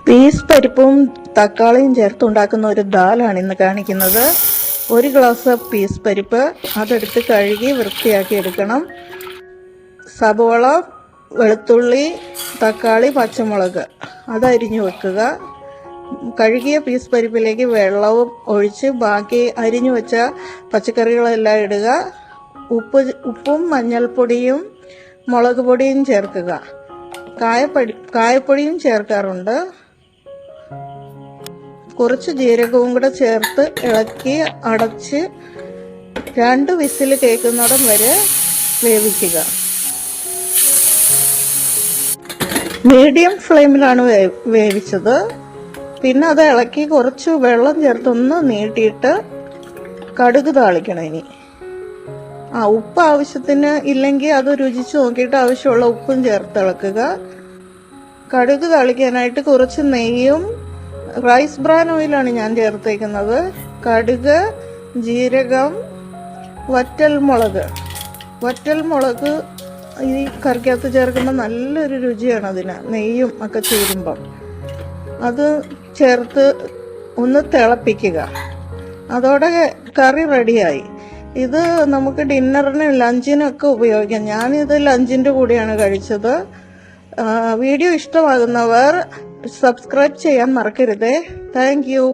Piece പരിപ്പും തക്കാളിയും ചേർത്തുണ്ടാക്കുന്ന ഒരു ദാലാണ് ഇന്ന് കാണിക്കുന്നത്. 1 ഗ്ലാസ് പീസ് പരിപ്പ് അതെടുത്ത് കഴുകി വൃത്തിയാക്കി എടുക്കണം. സബോള, വെളുത്തുള്ളി, തക്കാളി, പച്ചമുളക് അതരിഞ്ഞു വെക്കുക. കഴുകിയ പീസ് പരിപ്പിലേക്ക് വെള്ളവും ഒഴിച്ച് ബാക്കി അരിഞ്ഞു വെച്ച പച്ചക്കറികളെല്ലാം ഇടുക. ഉപ്പും മഞ്ഞൾപ്പൊടിയും മുളക് പൊടിയും ചേർക്കുക. കായപ്പൊടിയും ചേർക്കാറുണ്ട്. കുറച്ച് ജീരകവും കൂടെ ചേർത്ത് ഇളക്കി അടച്ച് 2 വിസിൽ കേൾക്കുന്നിടം വരെ വേവിക്കുക. മീഡിയം ഫ്ലെയിമിലാണ് വേവിച്ചത്. പിന്നെ അത് ഇളക്കി കുറച്ച് വെള്ളം ചേർത്തൊന്ന് നീട്ടിയിട്ട് കടുക് താളിക്കണം. ഇനി ഉപ്പ് ആവശ്യത്തിന് ഇല്ലെങ്കിൽ അത് രുചിച്ച് നോക്കിയിട്ട് ആവശ്യമുള്ള ഉപ്പും ചേർത്ത് ഇളക്കുക. കടുക് താളിക്കാനായിട്ട് കുറച്ച് നെയ്യും റൈസ് ബ്രാൻ ഓയിലാണ് ഞാൻ ചേർത്തേക്കുന്നത്. കടുക്, ജീരകം, വറ്റൽമുളക് ഈ കറിക്കകത്ത് ചേർക്കുമ്പോൾ നല്ലൊരു രുചിയാണ് അതിന്. നെയ്യും ഒക്കെ ചേരുമ്പം അത് ചേർത്ത് ഒന്ന് തിളപ്പിക്കുക. അതോടെ കറി റെഡിയായി. ഇത് നമുക്ക് ഡിന്നറിനും ലഞ്ചിനൊക്കെ ഉപയോഗിക്കാം. ഞാനിത് ലഞ്ചിൻ്റെ കൂടെയാണ് കഴിച്ചത്. വീഡിയോ ഇഷ്ടമാകുന്നവർ സബ്സ്ക്രൈബ് ചെയ്യാൻ മറക്കരുതേ. Thank you.